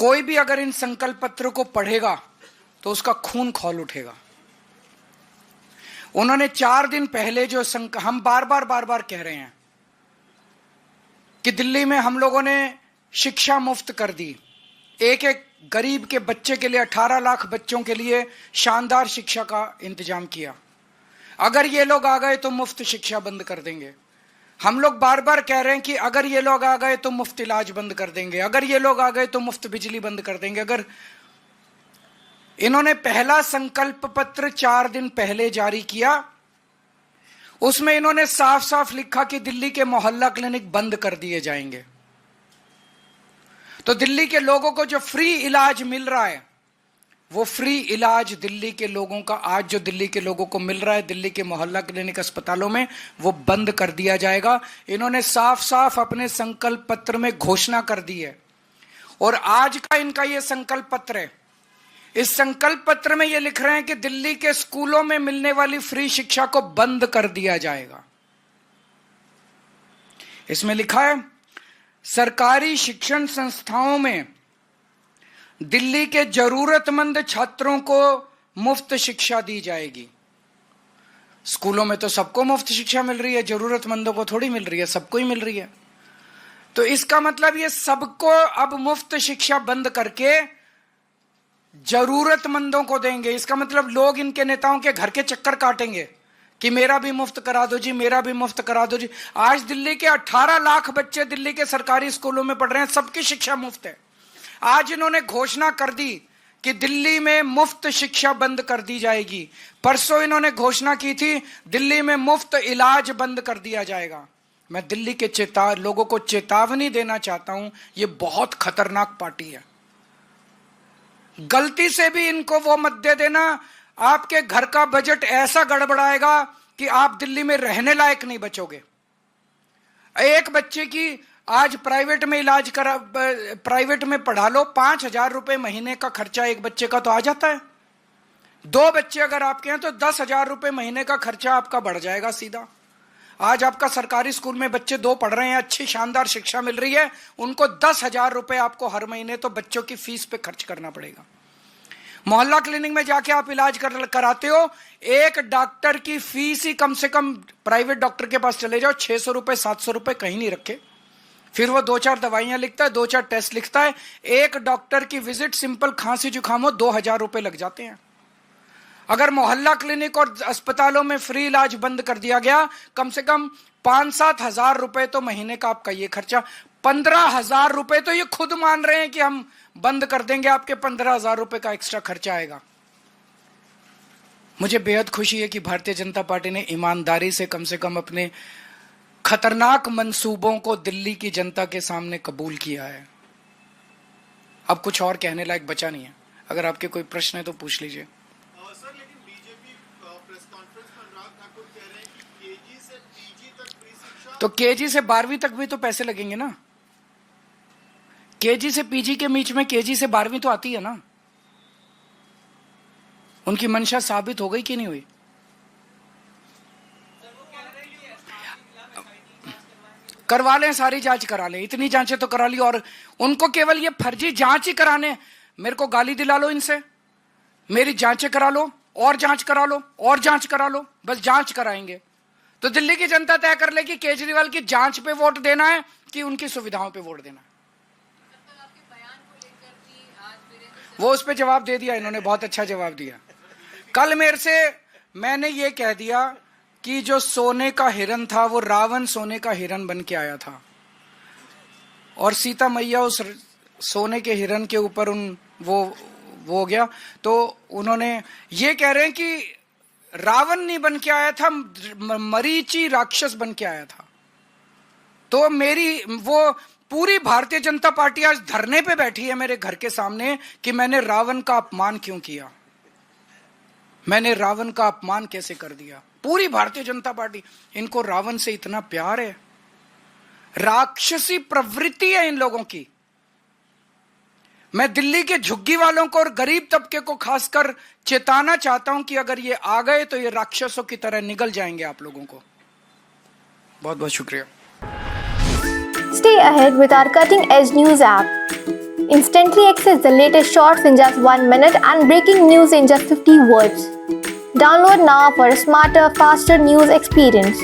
कोई भी अगर इन संकल्प पत्र को पढ़ेगा तो उसका खून खौल उठेगा। उन्होंने 4 दिन पहले जो हम बार बार कह रहे हैं कि दिल्ली में हम लोगों ने शिक्षा मुफ्त कर दी, एक एक गरीब के बच्चे के लिए 18 लाख बच्चों के लिए शानदार शिक्षा का इंतजाम किया। अगर ये लोग आ गए तो मुफ्त शिक्षा बंद कर देंगे। हम लोग बार बार कह रहे हैं कि अगर ये लोग आ गए तो मुफ्त इलाज बंद कर देंगे, अगर ये लोग आ गए तो मुफ्त बिजली बंद कर देंगे। अगर इन्होंने पहला संकल्प पत्र 4 दिन पहले जारी किया, उसमें इन्होंने साफ साफ लिखा कि दिल्ली के मोहल्ला क्लिनिक बंद कर दिए जाएंगे। तो दिल्ली के लोगों को जो फ्री इलाज मिल रहा है, वो फ्री इलाज दिल्ली के लोगों का आज जो दिल्ली के लोगों को मिल रहा है दिल्ली के मोहल्ला क्लिनिक अस्पतालों में, वो बंद कर दिया जाएगा। इन्होंने साफ साफ अपने संकल्प पत्र में घोषणा कर दी है। और आज का इनका ये संकल्प पत्र है। इस संकल्प पत्र में ये लिख रहे हैं कि दिल्ली के स्कूलों में मिलने वाली फ्री शिक्षा को बंद कर दिया जाएगा। इसमें लिखा है, सरकारी शिक्षण संस्थाओं में दिल्ली के जरूरतमंद छात्रों को मुफ्त शिक्षा दी जाएगी। स्कूलों में तो सबको मुफ्त शिक्षा मिल रही है, जरूरतमंदों को थोड़ी मिल रही है, सबको ही मिल रही है। तो इसका मतलब ये सबको अब मुफ्त शिक्षा बंद करके जरूरतमंदों को देंगे। इसका मतलब लोग इनके नेताओं के घर के चक्कर काटेंगे कि मेरा भी मुफ्त करा दो जी, मेरा भी मुफ्त करा दो जी। आज दिल्ली के 18 लाख बच्चे दिल्ली के सरकारी स्कूलों में पढ़ रहे हैं, सबकी शिक्षा मुफ्त है। आज इन्होंने घोषणा कर दी कि दिल्ली में मुफ्त शिक्षा बंद कर दी जाएगी। परसों इन्होंने घोषणा की थी दिल्ली में मुफ्त इलाज बंद कर दिया जाएगा। मैं दिल्ली के लोगों को चेतावनी देना चाहता हूं, ये बहुत खतरनाक पार्टी है। गलती से भी इनको वो मत दे देना, आपके घर का बजट ऐसा गड़बड़ाएगा कि आप दिल्ली में रहने लायक नहीं बचोगे। एक बच्चे की आज प्राइवेट में इलाज करा, प्राइवेट में पढ़ा लो, 5,000 रुपए महीने का खर्चा एक बच्चे का तो आ जाता है। 2 बच्चे अगर आपके हैं तो 10,000 रुपए महीने का खर्चा आपका बढ़ जाएगा सीधा। आज आपका सरकारी स्कूल में बच्चे 2 पढ़ रहे हैं, अच्छी शानदार शिक्षा मिल रही है, उनको 10,000 रुपए आपको हर महीने तो बच्चों की फीस पे खर्च करना पड़ेगा। मोहल्ला क्लिनिक में जाके आप इलाज कराते हो, एक डॉक्टर की फीस ही कम से कम, प्राइवेट डॉक्टर के पास चले जाओ, 600 रुपए 700 रुपए कहीं नहीं रखे। फिर वो 2-4 दवाइयां लिखता है, 2-4 टेस्ट लिखता है। एक डॉक्टर की विजिट सिंपल खांसी जुकाम हो 2,000 रुपए लग जाते हैं। अगर मोहल्ला क्लिनिक और अस्पतालों में फ्री इलाज बंद कर दिया गया, कम से कम 5-7 हजार रुपए तो महीने का आपका ये खर्चा, 15,000 रुपए तो ये खुद मान रहे हैं कि हम बंद कर देंगे, आपके 15,000 रुपए का एक्स्ट्रा खर्चा आएगा। मुझे बेहद खुशी है कि भारतीय जनता पार्टी ने ईमानदारी से कम अपने खतरनाक मंसूबों को दिल्ली की जनता के सामने कबूल किया है। अब कुछ और कहने लायक बचा नहीं है। अगर आपके कोई प्रश्न है तो पूछ लीजिए। सर, लेकिन बीजेपी प्रेस कॉन्फ्रेंस में अनुराग ठाकुर कह रहे हैं कि केजी से पीजी तक फ्री शिक्षा, तो केजी से 12वीं तक भी तो पैसे लगेंगे ना। केजी से पीजी के बीच में केजी से 12वीं तो आती है ना। उनकी मंशा साबित हो गई कि नहीं हुई? करवा लें, सारी जांच करा लें, इतनी जांचें तो करा ली। और उनको केवल ये फर्जी जांच ही कराने, मेरे को गाली दिला लो इनसे, मेरी जांचें करा लो और जांच करा लो और जांच करा लो, बस जांच कराएंगे। तो दिल्ली की जनता तय कर ले कि केजरीवाल की जांच पे वोट देना है कि उनकी सुविधाओं पे वोट देना है। वो उस पर जवाब दे दिया इन्होंने, बहुत अच्छा जवाब दिया। कल मेरे से मैंने ये कह दिया कि जो सोने का हिरन था वो रावण सोने का हिरन बन के आया था, और सीता मैया उस सोने के हिरन के ऊपर वो हो गया। तो उन्होंने ये कह रहे हैं कि रावण नहीं बन के आया था, मरीची राक्षस बन के आया था। तो मेरी वो पूरी भारतीय जनता पार्टी आज धरने पे बैठी है मेरे घर के सामने कि मैंने रावण का अपमान क्यों किया, मैंने रावण का अपमान कैसे कर दिया। पूरी भारतीय जनता पार्टी, इनको रावण से इतना प्यार है, राक्षसी प्रवृत्ति है इन लोगों की। मैं दिल्ली के झुग्गी वालों को और गरीब तबके को खासकर चेताना चाहता हूं कि अगर ये आ गए तो ये राक्षसों की तरह निगल जाएंगे आप लोगों को। बहुत बहुत शुक्रिया। Stay ahead with our cutting edge news app. Instantly access the latest shorts in just 1 minute and breaking news in just 50 words. Download now for a smarter, faster news experience.